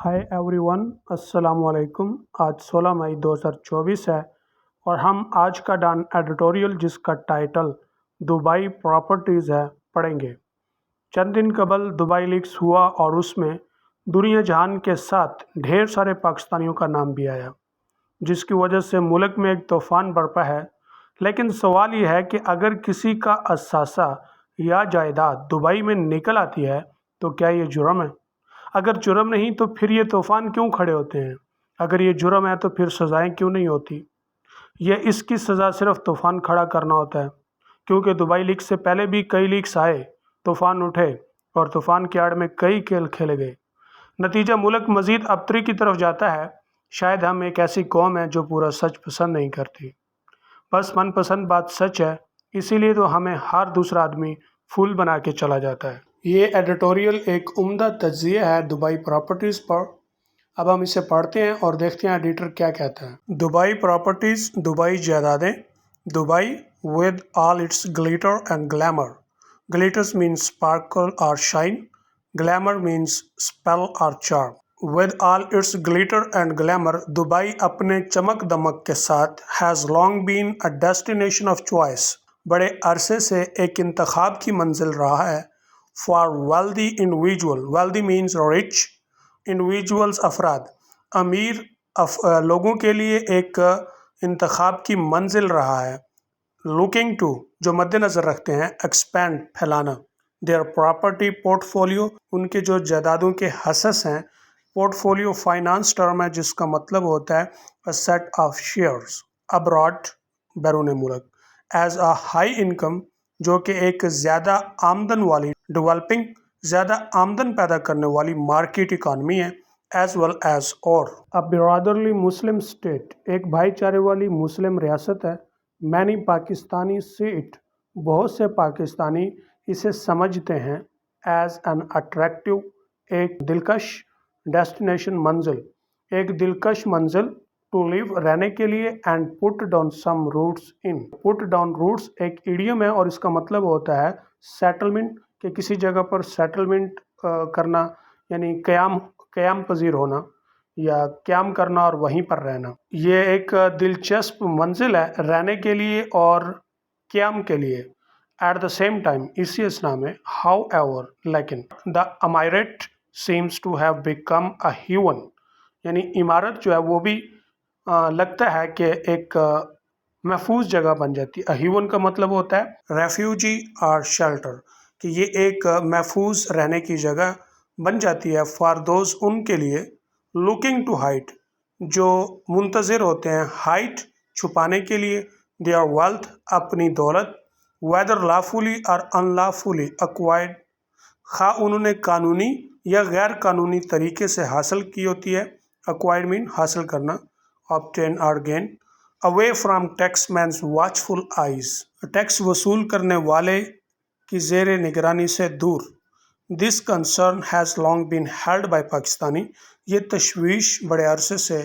Hi everyone, अस्सलाम वालेकुम। आज 16 मई 2024 है और हम आज का डान एडिटोरियल जिसका टाइटल दुबई प्रॉपर्टीज़ है पढ़ेंगे। चंद दिन कबल दुबई लीक्स हुआ और उसमें दुनिया जहान के साथ ढेर सारे पाकिस्तानियों का नाम भी आया, जिसकी वजह से मुल्क में एक तूफ़ान बरपा है। लेकिन सवाल यह है कि अगर किसी का असासा या जायदाद दुबई में निकल आती है तो क्या ये जुर्म है? अगर जुर्म नहीं तो फिर ये तूफ़ान क्यों खड़े होते हैं? अगर ये जुर्म है तो फिर सज़ाएं क्यों नहीं होती? इसकी सज़ा सिर्फ तूफ़ान खड़ा करना होता है, क्योंकि दुबई लीक से पहले भी कई लीक्स आए, तूफ़ान उठे और तूफ़ान की आड़ में कई खेल खेले गए। नतीजा मुल्क मज़ीद अबतरी की तरफ जाता है। शायद हम एक ऐसी कौम है जो पूरा सच पसंद नहीं करती, बस मनपसंद बात सच है, इसीलिए तो हमें हर दूसरा आदमी फूल बना के चला जाता है। ये एडिटोरियल एक उम्दा तज्ज़िया है दुबई प्रॉपर्टीज़ पर। अब हम इसे पढ़ते हैं और देखते हैं एडिटर क्या कहता है। दुबई प्रॉपर्टीज़, दुबई जायदादें। Dubai with all its glitter and glamour. Glitters means sparkle और शाइन, ग्लैमर मीन्स स्पेल और charm. With all its glitter and glamour, Dubai अपने चमक दमक के साथ has long been a destination of choice, बड़े अरसे से एक इंतखाब की मंजिल रहा है। For wealthy individual, wealthy means rich, individuals अफराद, अमीर लोगों के लिए एक इंतखाब की मंजिल रहा है। लुकिंग टू, जो मद्देनज़र रखते हैं, एक्सपैंड, फैलाना। देयर प्रॉपर्टी पोर्टफोलियो, उनके जो जायदादों के हसस हैं। पोर्टफोलियो फाइनेंस टर्म है जिसका मतलब होता है a set of shares. Abroad, बैरून मुल्क। एज अ हाई इनकम, जो कि एक ज़्यादा आमदन वाली, डेवलपिंग, ज़्यादा आमदन पैदा करने वाली मार्केट इकानमी है। एज वेल एज और अ ब्रदरली मुस्लिम स्टेट, एक भाईचारे वाली मुस्लिम रियासत है। मैनी पाकिस्तानी सी इट, बहुत से पाकिस्तानी इसे समझते हैं एज एन अट्रैक्टिव, एक दिलकश, डेस्टिनेशन, मंजिल, एक दिलकश मंजिल, टू लिव, रहने के लिए, and put down some roots in. Put down roots एक इडियम है और इसका मतलब होता है सेटलमेंट, कि किसी जगह पर सेटलमेंट करना, यानी क़याम पजीर होना या क़याम करना और वहीं पर रहना। ये एक दिलचस्प मंजिल है रहने के लिए और क़याम के लिए एट द सेम टाइम, इसी असना में। हाउ एवर, लेकिन, the emirate seems to have become a haven, यानी इमारत जो है वो भी लगता है कि एक महफूज जगह बन जाती है। हेवन का मतलब होता है रेफ्यूजी और शेल्टर, कि ये एक महफूज रहने की जगह बन जाती है। फॉर दोज, उनके लिए। लुकिंग टू हाइट, जो मुंतज़िर होते हैं हाइट छुपाने के लिए। देयर वेल्थ, अपनी दौलत। वेदर लॉफुली और अनलॉफुली एक्वायर्ड, खा उन्होंने कानूनी या गैर कानूनी तरीके से हासिल की होती है। एक्वायर्ड मीन हासिल करना, ऑब्टेन और gain. Away from tax man's watchful eyes, tax वसूल करने वाले की ज़ेरे निगरानी से दूर। This concern has long been held by Pakistani, ये तशवीश बड़े अरसे से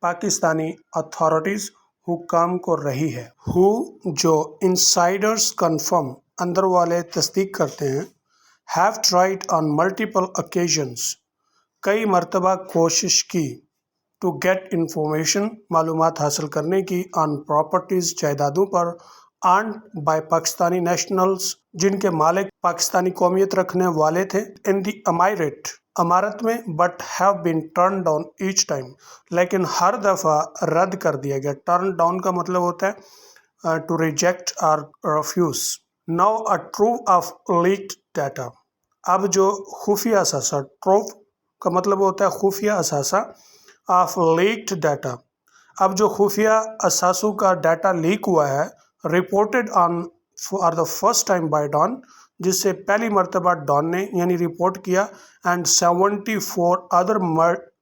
पाकिस्तानी अथॉरिटीज़, हुकाम को रही है। हु, जो, इनसाइडर्स कन्फर्म, अंदर वाले तस्दीक करते हैं। Have tried on multiple occasions, कई मरतबा कोशिश की। टू गेट इंफॉर्मेशन, मालूमात हासिल करने की। ऑन प्रॉपर्टीज़, जायदादों पर। अर्न बाय पाकिस्तानी नेशनल्स, जिनके मालिक पाकिस्तानी कौमियत रखने वाले थे। इन द अमायरेट, अमारत में। But have been turn down each time, लेकिन हर दफ़ा रद्द कर दिया गया। टर्न डाउन का मतलब होता है टू रिजेक्ट और refuse. Now a trove of leaked data, अब जो खुफिया असासा, ट्रूव का मतलब होता है खुफिया असासा, ऑफ लीक्ड डाटा, अब जो खुफिया असासों का डाटा लीक हुआ है। Reported on for the first time by Dawn, जिससे पहली मरतबा डॉन ने यानी रिपोर्ट किया। एंड 74 अदर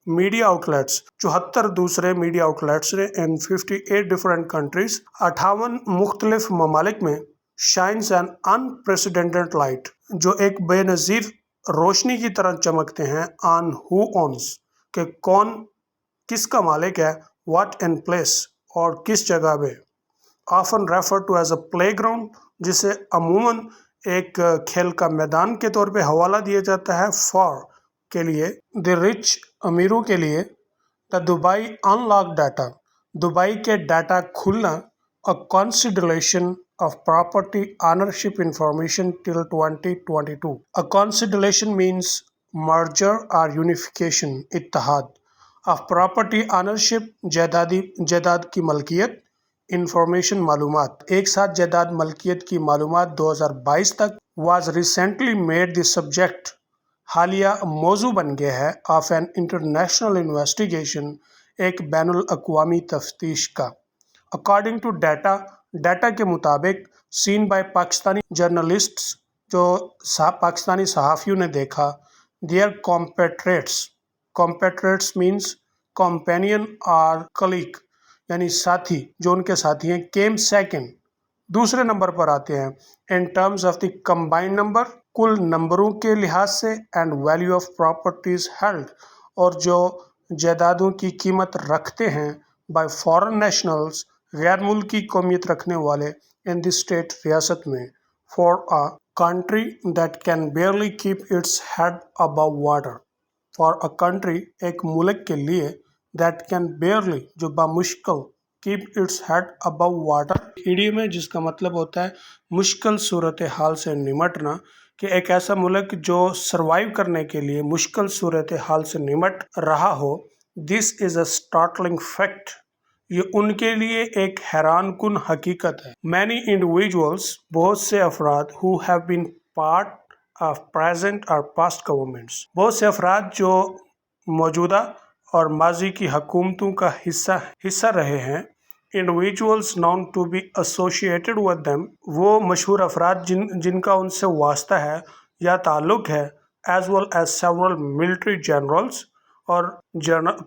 मीडिया आउटलेट्स, 74 दूसरे मीडिया आउटलेट्स ने इन 58 डिफरेंट कंट्रीज, 58 मुख्तलिफ ममालिक में। शाइन्स एन अनप्रेसिडेंटेड लाइट, जो एक बेनज़ीर रोशनी की तरह चमकते हैं। ऑन हु ओन्स, के कौन किसका मालिक है। व्हाट इन प्लेस, और किस जगह पे। Often refer to as a playground, जिसे अमूमन एक खेल का मैदान के तौर पे हवाला दिया जाता है। फॉर, के लिए, द रिच अमीरों के लिए, the Dubai unlock data, Dubai के डाटा खुलना, a consideration of property ownership information till 2022. A consolidation means merger or unification, Ittehad, of property ownership, जायदाद की मलकियत, इंफॉर्मेशन मालूमात, एक साथ जायदाद मलकियत की मालूमात 2022 तक, was recently made the subject, हालिया मौजू बन गया है, ऑफ एन इंटरनेशनल इन्वेस्टिगेशन, एक बैनुल अक़वामी तफ्तीश का। अकॉर्डिंग टू डाटा के मुताबिक, सीन बाय पाकिस्तानी जर्नलिस्ट्स, जो पाकिस्तानी सहाफ़ियों ने देखा, देयर कॉम्पेट्रेट्स मीन्स कंपेनियन और कलीग, यानी साथी, जो उनके साथी हैं, केम सेकंड, दूसरे नंबर पर आते हैं, in terms of the combined number, कुल नंबरों के लिहाज से, and value of properties held, और जो जायदादों की कीमत रखते हैं, बाय फॉरेन नेशनल्स, गैर मुल्की कौमियत रखने वाले, इन द स्टेट, रियासत में, for a country that can barely keep its head above water, for a country, एक मुल्क के लिए, दैट कैन बेयरली, जो बामुश्किल, keep its head above water, idiom है जिसका मतलब होता है मुश्किल सूरत हाल से निमटना, कि एक ऐसा मुल्क जो सरवाइव करने के लिए मुश्किल सूरत हाल से निमट रहा हो। This is a startling fact, ये उनके लिए एक हैरान कुन हकीकत है। मैनी इंडिविजुअल्स, बहुत से अफराद, who have been part of present और पास्ट गवर्नमेंट्स, बहुत से अफराद जो मौजूदा और माजी की हुकूमतों का हिस्सा रहे हैं। Individuals known to be associated with them, वो मशहूर अफराद जिनका उनसे वास्ता है या ताल्लुक़ है, as well as several military generals, और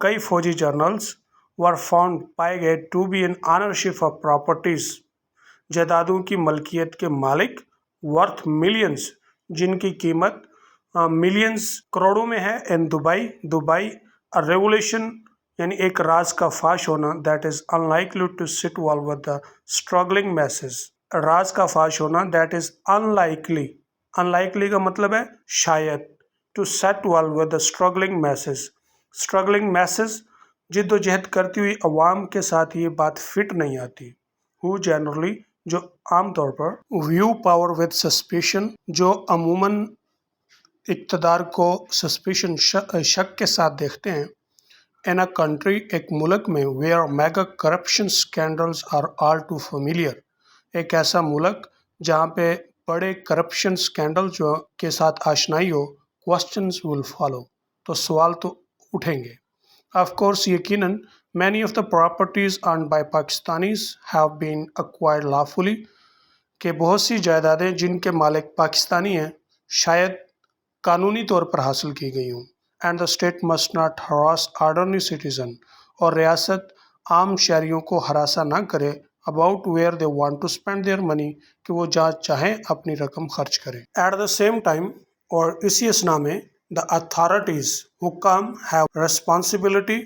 कई फौजी जनरल्स, वर फाउंड, पाए गए, to be in ownership of properties, जायदादों की मलकियत के मालिक, वर्थ मिलियंस, जिनकी कीमत मिलियंस, करोड़ों में है, इन दुबई, अ रेवोल्यूशन, यानी एक राज का फाश होना, that is unlikely to sit well with the struggling message, राज का फाश होना, दैट इज़ अनलाइकली का मतलब है शायद, to set well with the struggling message, जिद्दोजहद करती हुई अवाम के साथ ये बात फिट नहीं आती। हु जनरली, जो आम तौर पर, व्यू पावर विद सस्पिशन, जो अमूमन इक़्तिदार को सस्पिशन, शक के साथ देखते हैं। इन अ कंट्री, एक मुल्क में, where mega corruption scandals are all too familiar, एक ऐसा मुल्क जहाँ पे बड़े करप्शन स्कैंडल जो के साथ आशनाई हो, क्वेश्चंस विल फॉलो, तो सवाल तो उठेंगे। ऑफ कोर्स, यकीनन, many of the properties owned by Pakistanis have been acquired lawfully, के बहुत सी जायदादें जिनके मालिक पाकिस्तानी हैं, शायद कानूनी तौर पर हासिल की गई हों। And the state must not harass ordinary citizen, और रियासत आम शहरियों को हरासा ना करे, about where they want to spend their money, कि वो जहाँ चाहें अपनी रकम खर्च करें। एट द सेम टाइम, और इसी असना में, द अथॉरिटीज़, हुक्म, हैव रिस्पॉन्सिबिलिटी,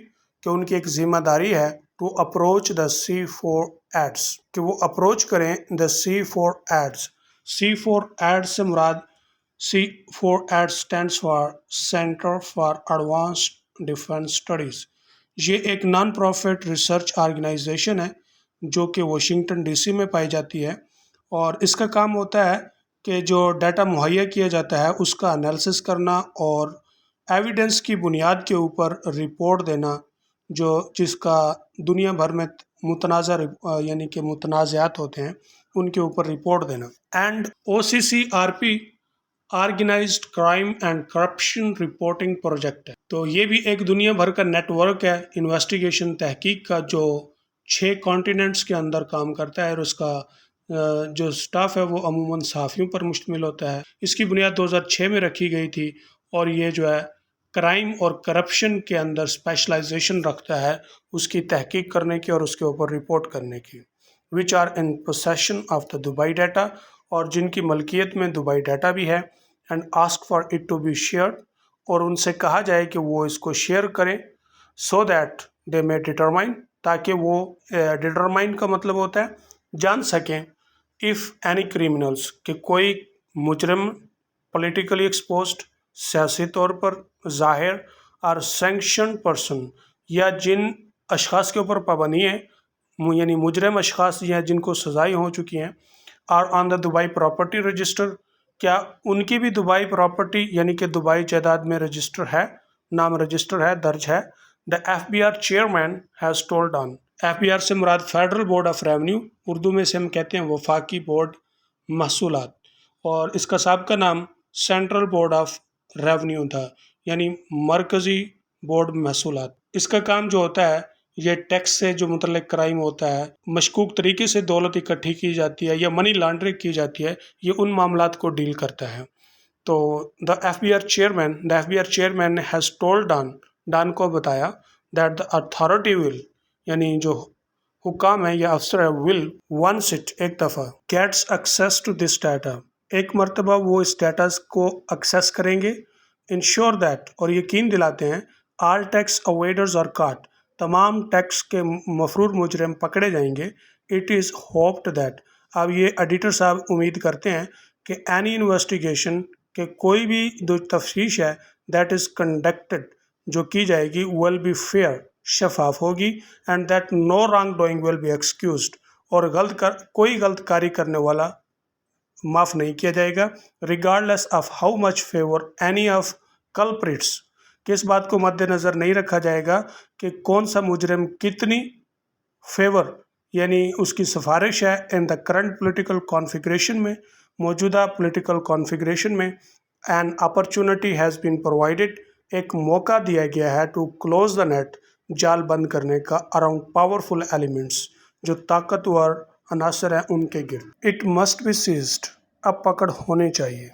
कि उनकी एक जिम्मेदारी है, to approach the C4 ads, कि वो अप्रोच करें the C4 ads. C4 ADS से मुराद, C4 ADS stands for centre for advanced defence studies, ये एक नॉन प्रॉफिट रिसर्च ऑर्गेनाइजेशन है जो कि वाशिंगटन DC में पाई जाती है, और इसका काम होता है कि जो डाटा मुहैया किया जाता है उसका एनालिसिस करना और एविडेंस की बुनियाद के ऊपर रिपोर्ट देना, जिसका दुनिया भर में मुतनाज़ा, यानी कि मुतनाज़ात होते हैं, उनके ऊपर रिपोर्ट देना। And OCCRP, organised crime and corruption reporting project है। तो ये भी एक दुनिया भर का नेटवर्क है इन्वेस्टिगेशन तहकीक का, जो 6 कॉन्टिनेंट्स के अंदर काम करता है, और उसका जो स्टाफ है वो अमूमन सहाफ़ियों पर मुश्तमिल होता है। इसकी बुनियाद 2006 में रखी गई थी, और ये जो है क्राइम और करप्शन के अंदर स्पेशलाइजेशन रखता है, उसकी तहकीक करने की और उसके ऊपर रिपोर्ट करने की। Which are in possession of the Dubai data, और जिनकी मलकियत में दुबई डाटा भी है। And ask for it to be shared, और उनसे कहा जाए कि वो इसको शेयर करें, so that they may determine, ताकि वो, डिटरमाइन का मतलब होता है जान सकें, इफ़ एनी क्रिमिनल्स, कि कोई मुजरिम, पॉलिटिकली एक्सपोज्ड, सियासी तौर पर ज़ाहिर और सैंक्शन पर्सन या जिन अशख़ास के ऊपर पाबंदी है यानी मुजरम अशख़ास या जिनको सज़ाएँ हो चुकी हैं और on the Dubai property register, क्या उनकी भी दुबई प्रॉपर्टी यानी कि दुबई जायदाद में रजिस्टर है, नाम रजिस्टर है, दर्ज है। The FBR chairman has told on, FBR से मुराद federal board of revenue, Urdu में से हम कहते हैं वफाकी बोर्ड महसूलात, और इसका साबिका नाम सेंट्रल बोर्ड ऑफ रेवेन्यू था, यानी मरकज़ी बोर्ड महसूलात। इसका काम जो होता है ये टैक्स से जो मुतल्लिक क्राइम होता है, मशकूक तरीके से दौलत इकट्ठी की जाती है या मनी लॉन्ड्रिंग की जाती है, ये उन मामलात को डील करता है। तो the FBR chairman has told Dawn को बताया दैट द अथॉरिटी विल, यानी जो हुकाम है या अफसर है, विल वंस इट, एक दफ़ा, gets access to this data, एक मरतबा वो इस डाटा को एक्सेस करेंगे, इंश्योर दैट, और यकीन दिलाते हैं, ऑल टैक्स अवेडर्स आर कॉट, तमाम टैक्स के मफरूर मुजरिम पकड़े जाएंगे। इट इज़ होप्ड दैट, अब ये एडिटर साहब उम्मीद करते हैं कि एनी इन्वेस्टिगेशन, के कोई भी जो तफ्तीश है, दैट इज़ कंडक्टेड, जो की जाएगी, विल बी फेयर, शफाफ होगी, and that no wrongdoing will be excused, और कोई गलत कारी करने वाला माफ़ नहीं किया जाएगा, regardless of how much favour any of culprits, कि इस बात को मद्देनज़र नहीं रखा जाएगा कि कौन सा मुजरिम कितनी फेवर यानी उसकी सिफारिश है in the current political configuration में, मौजूदा पॉलिटिकल कॉन्फ़िगरेशन में। An opportunity has been provided, एक मौका दिया गया है, टू क्लोज द नेट, जाल बंद करने का, अराउंड पावरफुल एलिमेंट्स, जो ताकतवर अनासर हैं उनके गिर्द। इट मस्ट बी सीज्ड, अब पकड़ होनी चाहिए।